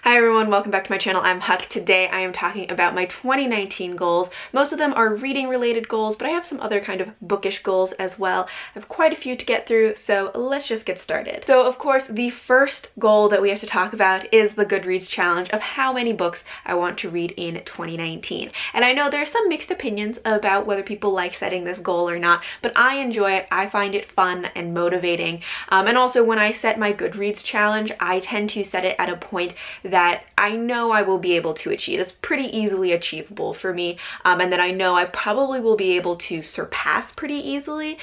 Hi everyone, welcome back to my channel. I'm Huck. Today I am talking about my 2019 goals. Most of them are reading related goals, but I have some other kind of bookish goals as well. I have quite a few to get through, so let's just get started. So of course, the first goal that we have to talk about is the Goodreads challenge of how many books I want to read in 2019. And I know there are some mixed opinions about whether people like setting this goal or not, but I enjoy it. I find it fun and motivating. And also when I set my Goodreads challenge, I tend to set it at a point that I know I will be able to achieve. It's pretty easily achievable for me, and that I know I probably will be able to surpass pretty easily,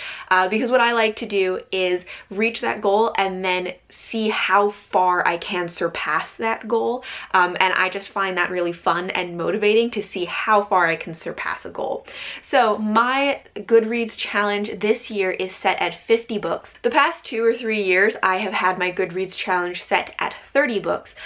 because what I like to do is reach that goal and then see how far I can surpass that goal, and I just find that really fun and motivating to see how far I can surpass a goal. So my Goodreads challenge this year is set at 50 books. The past 2 or 3 years I have had my Goodreads challenge set at 30 books,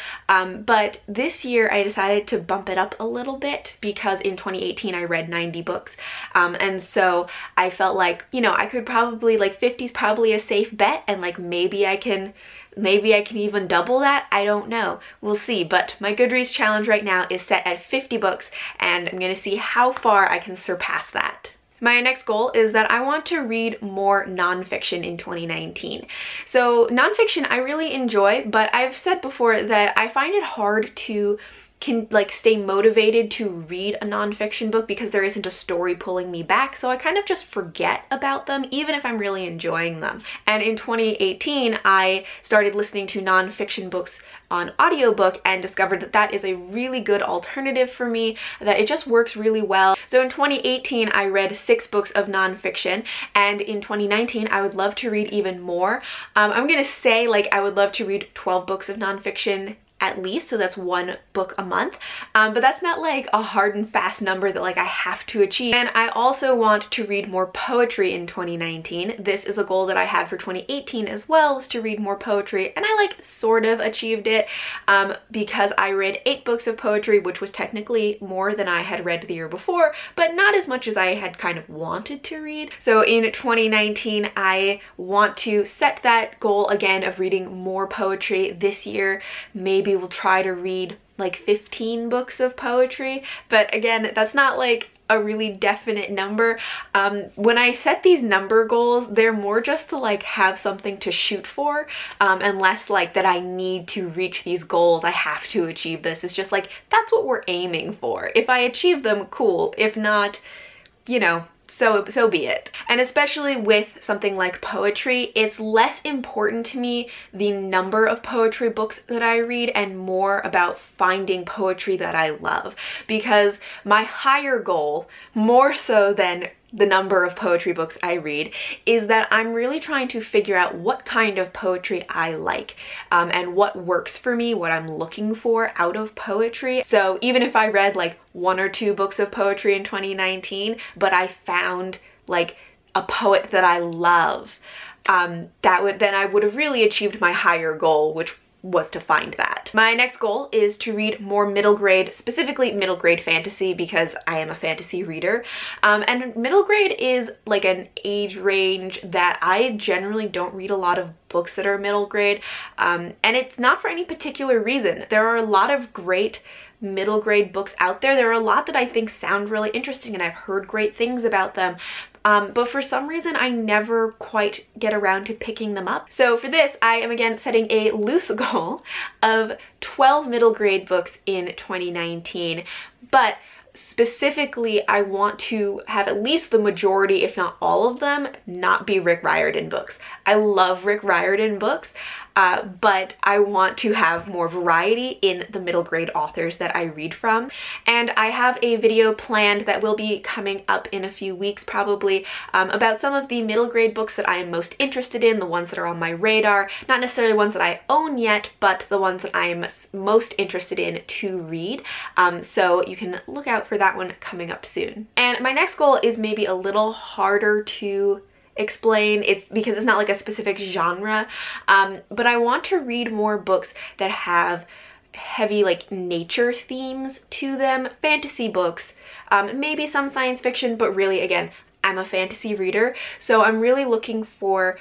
but this year I decided to bump it up a little bit because in 2018 I read 90 books, and so I felt like, you know, I could probably, like, 50 is probably a safe bet, and like maybe I can even double that. I don't know, we'll see. But my Goodreads challenge right now is set at 50 books, and I'm gonna see how far I can surpass that. My next goal is that I want to read more nonfiction in 2019. So nonfiction I really enjoy, but I've said before that I find it hard to stay motivated to read a nonfiction book because there isn't a story pulling me back, so I kind of just forget about them even if I'm really enjoying them. And in 2018 I started listening to nonfiction books on audiobook and discovered that that is a really good alternative for me, that it just works really well. So in 2018 I read 6 books of nonfiction, and in 2019 I would love to read even more. I'm gonna say, like, I would love to read 12 books of nonfiction at least, so that's 1 book a month, but that's not like a hard and fast number that like I have to achieve. And I also want to read more poetry in 2019. This is a goal that I had for 2018 as well, was to read more poetry, and I like sort of achieved it, because I read 8 books of poetry, which was technically more than I had read the year before, but not as much as I had kind of wanted to read. So in 2019 I want to set that goal again of reading more poetry this year. Maybe we'll try to read like 15 books of poetry, but again, that's not like a really definite number. When I set these number goals, they're more just to like have something to shoot for, and less like that I need to reach these goals, I have to achieve this. It's just like, that's what we're aiming for. If I achieve them, cool. If not, you know, so be it. And especially with something like poetry, it's less important to me the number of poetry books that I read and more about finding poetry that I love, because my higher goal, more so than the number of poetry books I read, is that I'm really trying to figure out what kind of poetry I like, and what works for me, what I'm looking for out of poetry. So even if I read like 1 or 2 books of poetry in 2019, but I found like a poet that I love, then I would have really achieved my higher goal, which was to find that. My next goal is to read more middle grade, specifically middle grade fantasy, because I am a fantasy reader. And middle grade is like an age range that I generally don't read a lot of books that are middle grade. And it's not for any particular reason. There are a lot of great middle grade books out there. There are a lot that I think sound really interesting and I've heard great things about them. But for some reason I never quite get around to picking them up. So for this, I am again setting a loose goal of 12 middle grade books in 2019, but specifically I want to have at least the majority, if not all of them, not be Rick Riordan books. I love Rick Riordan books, but I want to have more variety in the middle grade authors that I read from. And I have a video planned that will be coming up in a few weeks probably, about some of the middle grade books that I am most interested in, the ones that are on my radar, not necessarily ones that I own yet, but the ones that I am most interested in to read. So you can look out for that one coming up soon. And my next goal is maybe a little harder to explain. It's because it's not like a specific genre, but I want to read more books that have heavy like nature themes to them, fantasy books, maybe some science fiction, but really again, I'm a fantasy reader, so I'm really looking for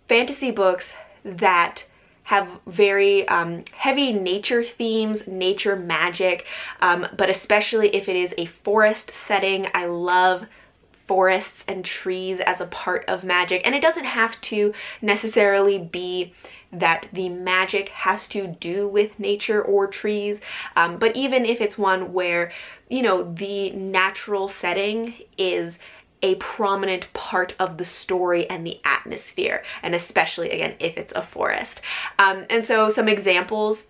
fantasy books that have very heavy nature themes, nature magic, but especially if it is a forest setting. I love forests and trees as a part of magic, and it doesn't have to necessarily be that the magic has to do with nature or trees, but even if it's one where, you know, the natural setting is a prominent part of the story and the atmosphere, and especially again if it's a forest. And so some examples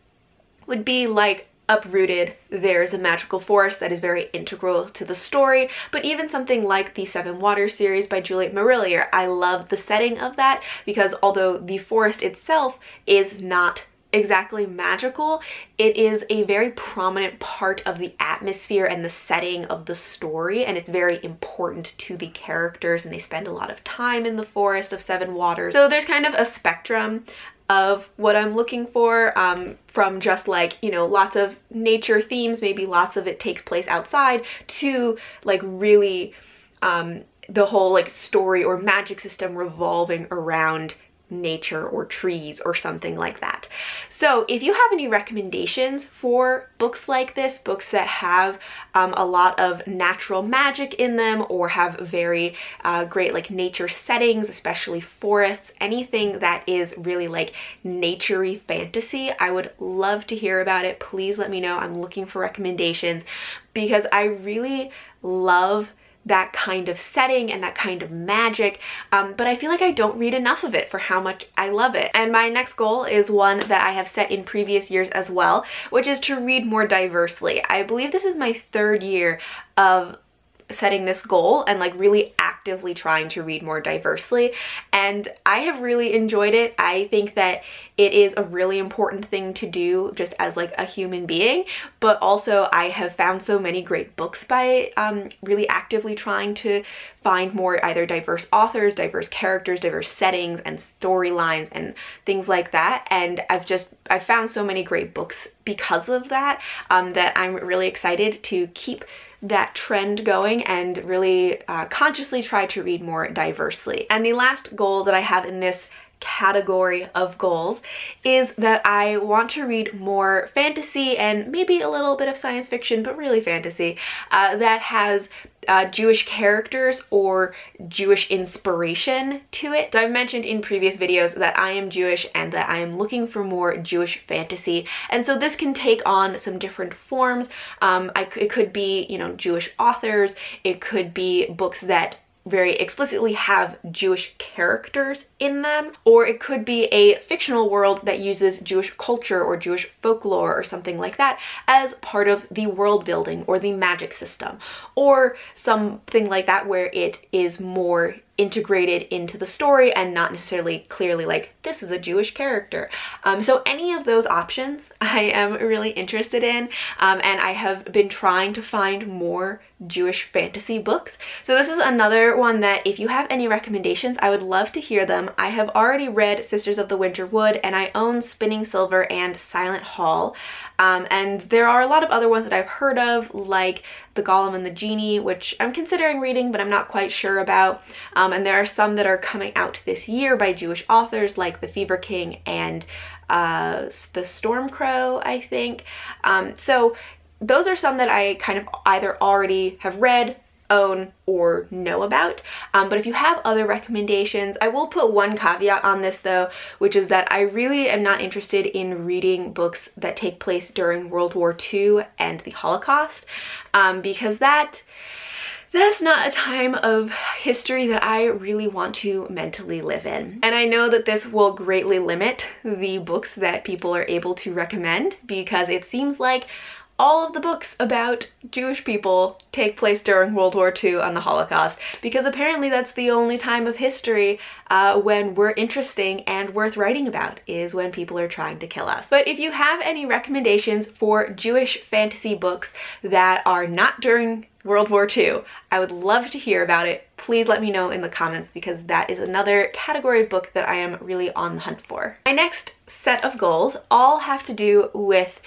would be like Uprooted. There's a magical forest that is very integral to the story, but even something like the Seven Waters series by Juliet Marillier, I love the setting of that, because although the forest itself is not exactly magical, it is a very prominent part of the atmosphere and the setting of the story, and it's very important to the characters, and they spend a lot of time in the forest of Seven Waters. So there's kind of a spectrum of what I'm looking for, from just like, you know, lots of nature themes, maybe lots of it takes place outside, to like really the whole like story or magic system revolving around nature or trees or something like that. So if you have any recommendations for books like this, books that have a lot of natural magic in them or have very great like nature settings, especially forests, anything that is really like naturey fantasy, I would love to hear about it. Please let me know. I'm looking for recommendations because I really love that kind of setting and that kind of magic, but I feel like I don't read enough of it for how much I love it. And my next goal is one that I have set in previous years as well, which is to read more diversely. I believe this is my third year of setting this goal and like really actively trying to read more diversely, and I have really enjoyed it. I think that it is a really important thing to do just as like a human being, but also I have found so many great books by really actively trying to find more either diverse authors, diverse characters, diverse settings and storylines and things like that, and I've found so many great books because of that, that I'm really excited to keep that trend going and really consciously try to read more diversely. And the last goal that I have in this category of goals is that I want to read more fantasy and maybe a little bit of science fiction, but really fantasy, that has Jewish characters or Jewish inspiration to it. So I've mentioned in previous videos that I am Jewish and that I am looking for more Jewish fantasy, and so this can take on some different forms. It could be, you know, Jewish authors, it could be books that very explicitly have Jewish characters in them, or it could be a fictional world that uses Jewish culture or Jewish folklore or something like that as part of the world building or the magic system, or something like that where it is more integrated into the story and not necessarily clearly like this is a Jewish character. So any of those options I am really interested in, and I have been trying to find more Jewish fantasy books. So this is another one that if you have any recommendations, I would love to hear them. I have already read Sisters of the Winter Wood, and I own Spinning Silver and Silent Hall, and there are a lot of other ones that I've heard of, like The Golem and the Genie, which I'm considering reading but I'm not quite sure about, and there are some that are coming out this year by Jewish authors like The Fever King and The Storm Crow, I think. So those are some that I kind of either already have read, own, or know about, but if you have other recommendations, I will put one caveat on this though, which is that I really am not interested in reading books that take place during World War II and the Holocaust, because that's not a time of history that I really want to mentally live in. And I know that this will greatly limit the books that people are able to recommend, because it seems like all of the books about Jewish people take place during World War II and the Holocaust, because apparently that's the only time of history when we're interesting and worth writing about, is when people are trying to kill us. But if you have any recommendations for Jewish fantasy books that are not during World War II, I would love to hear about it. Please let me know in the comments, because that is another category of book that I am really on the hunt for. My next set of goals all have to do with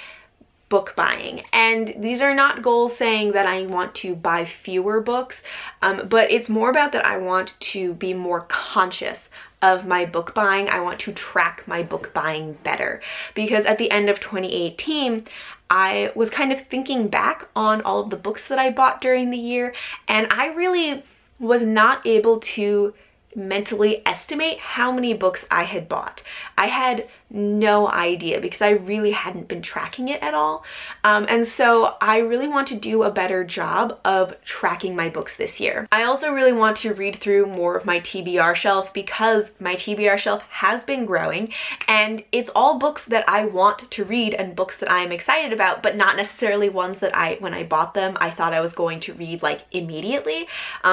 book buying, and these are not goals saying that I want to buy fewer books, but it's more about that I want to be more conscious of my book buying. I want to track my book buying better, because at the end of 2018, I was kind of thinking back on all of the books that I bought during the year, and I really was not able to mentally estimate how many books I had bought. I had no idea because I really hadn't been tracking it at all. And so I really want to do a better job of tracking my books this year. I also really want to read through more of my TBR shelf, because my TBR shelf has been growing, and it's all books that I want to read and books that I'm excited about, but not necessarily ones that when I bought them, I thought I was going to read like immediately.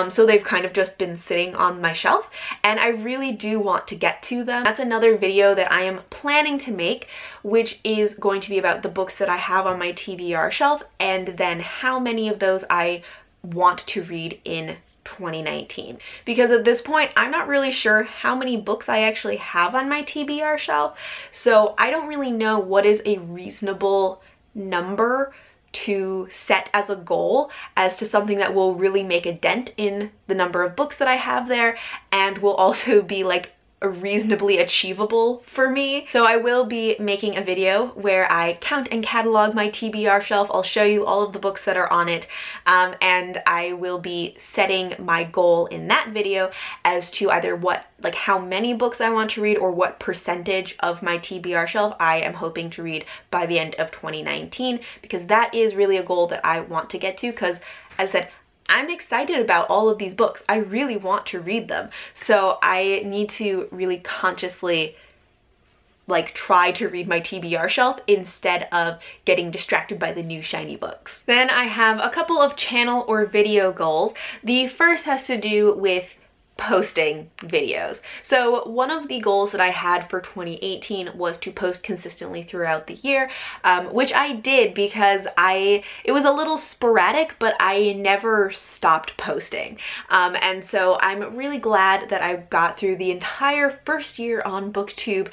So they've kind of just been sitting on my shelf, and I really do want to get to them. That's another video that I am planning to make, which is going to be about the books that I have on my TBR shelf, and then how many of those I want to read in 2019. Because at this point, I'm not really sure how many books I actually have on my TBR shelf, so I don't really know what is a reasonable number to set as a goal as to something that will really make a dent in the number of books that I have there, and will also be like reasonably achievable for me. So I will be making a video where I count and catalog my TBR shelf. I'll show you all of the books that are on it, and I will be setting my goal in that video as to either how many books I want to read, or what percentage of my TBR shelf I am hoping to read by the end of 2019, because that is really a goal that I want to get to, because as I said, I'm excited about all of these books. I really want to read them. So I need to really consciously try to read my TBR shelf instead of getting distracted by the new shiny books. Then I have a couple of channel or video goals. The first has to do with posting videos. So one of the goals that I had for 2018 was to post consistently throughout the year, which I did, because it was a little sporadic, but I never stopped posting. And so I'm really glad that I got through the entire first year on BookTube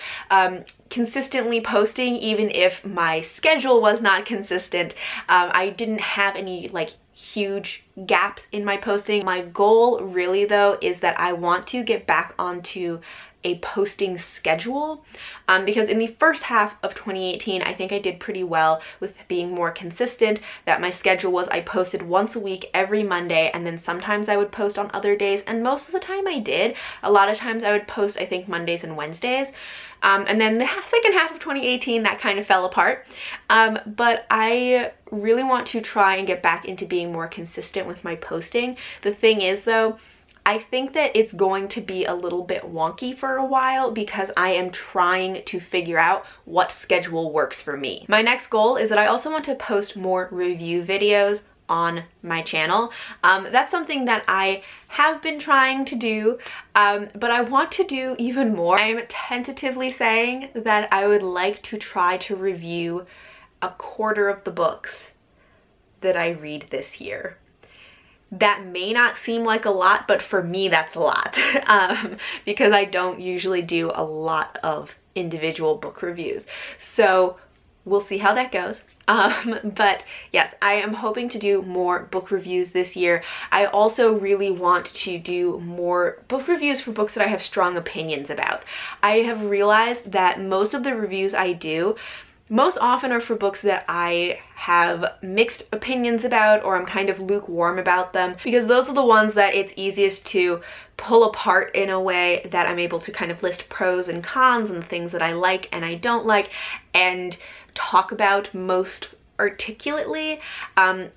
consistently posting, even if my schedule was not consistent. I didn't have any huge gaps in my posting. My goal really though is that I want to get back onto a posting schedule, because in the first half of 2018 I think I did pretty well with being more consistent. That my schedule was I posted once a week every Monday, and then sometimes I would post on other days, and most of the time I did. A lot of times I would post, I think, Mondays and Wednesdays. And then the second half of 2018, that kind of fell apart. But I really want to try and get back into being more consistent with my posting. The thing is though, I think that it's going to be a little bit wonky for a while, because I am trying to figure out what schedule works for me. My next goal is that I also want to post more review videos on my channel. That's something that I have been trying to do, but I want to do even more. I'm tentatively saying that I would like to try to review a quarter of the books that I read this year. That may not seem like a lot, but for me that's a lot, because I don't usually do a lot of individual book reviews. So we'll see how that goes. But yes, I am hoping to do more book reviews this year. I also really want to do more book reviews for books that I have strong opinions about. I have realized that most of the reviews I do most often are for books that I have mixed opinions about, or I'm kind of lukewarm about them, because those are the ones that it's easiest to pull apart in a way that I'm able to kind of list pros and cons and things that I like and I don't like, and talk about most articulately.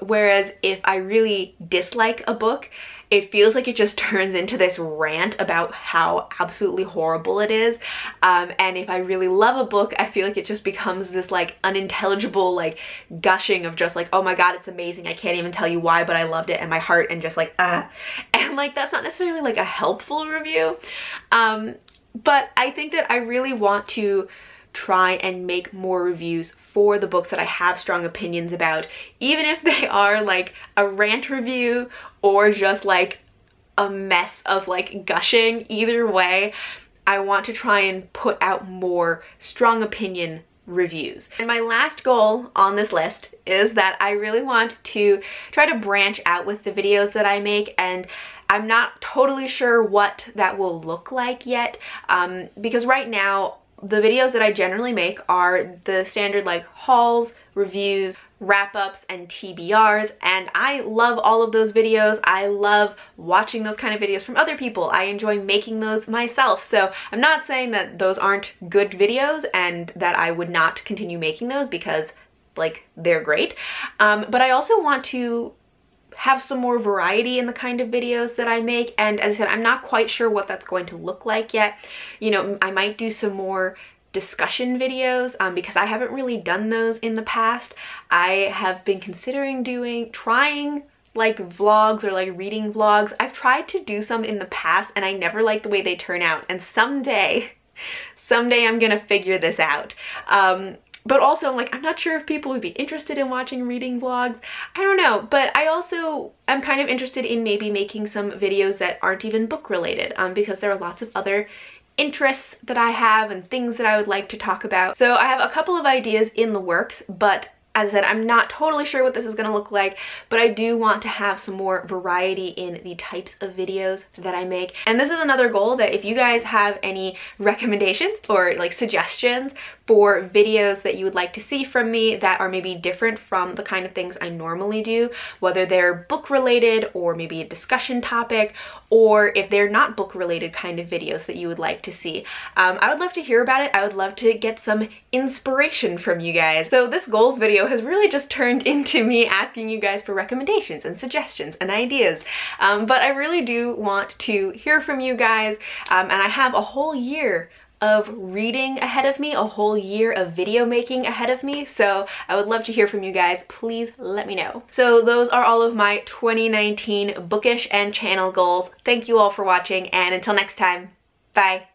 Whereas if I really dislike a book, it feels like it just turns into this rant about how absolutely horrible it is. And if I really love a book, I feel like it just becomes this unintelligible gushing of just oh my god, it's amazing, I can't even tell you why, but I loved it, and my heart, and just and that's not necessarily a helpful review. But I think that I really want to try and make more reviews for the books that I have strong opinions about, even if they are a rant review or just a mess of gushing. Either way, I want to try and put out more strong opinion reviews. And my last goal on this list is that I really want to try to branch out with the videos that I make, and I'm not totally sure what that will look like yet, because right now the videos that I generally make are the standard like hauls, reviews, wrap-ups, and TBRs, and I love all of those videos. I love watching those kind of videos from other people. I enjoy making those myself. So I'm not saying that those aren't good videos and that I would not continue making those, because like they're great. But I also want to have some more variety in the kind of videos that I make, and as I said, I'm not quite sure what that's going to look like yet. You know, I might do some more discussion videos because I haven't really done those in the past. I have been considering trying like vlogs or like reading vlogs. I've tried to do some in the past and I never like the way they turn out, and someday I'm gonna figure this out. But also I'm like, I'm not sure if people would be interested in watching reading vlogs. I don't know, but I also am kind of interested in maybe making some videos that aren't even book related, because there are lots of other interests that I have and things that I would like to talk about. So I have a couple of ideas in the works, but as I said, I'm not totally sure what this is going to look like, but I do want to have some more variety in the types of videos that I make. And this is another goal, that if you guys have any recommendations or like suggestions for videos that you would like to see from me that are maybe different from the kind of things I normally do, whether they're book related or maybe a discussion topic, or if they're not book related kind of videos that you would like to see, I would love to hear about it. I would love to get some inspiration from you guys. So this goals video has really just turned into me asking you guys for recommendations and suggestions and ideas, but I really do want to hear from you guys, and I have a whole year of reading ahead of me, a whole year of video making ahead of me, so I would love to hear from you guys. Please let me know. So those are all of my 2019 bookish and channel goals. Thank you all for watching, and until next time, bye.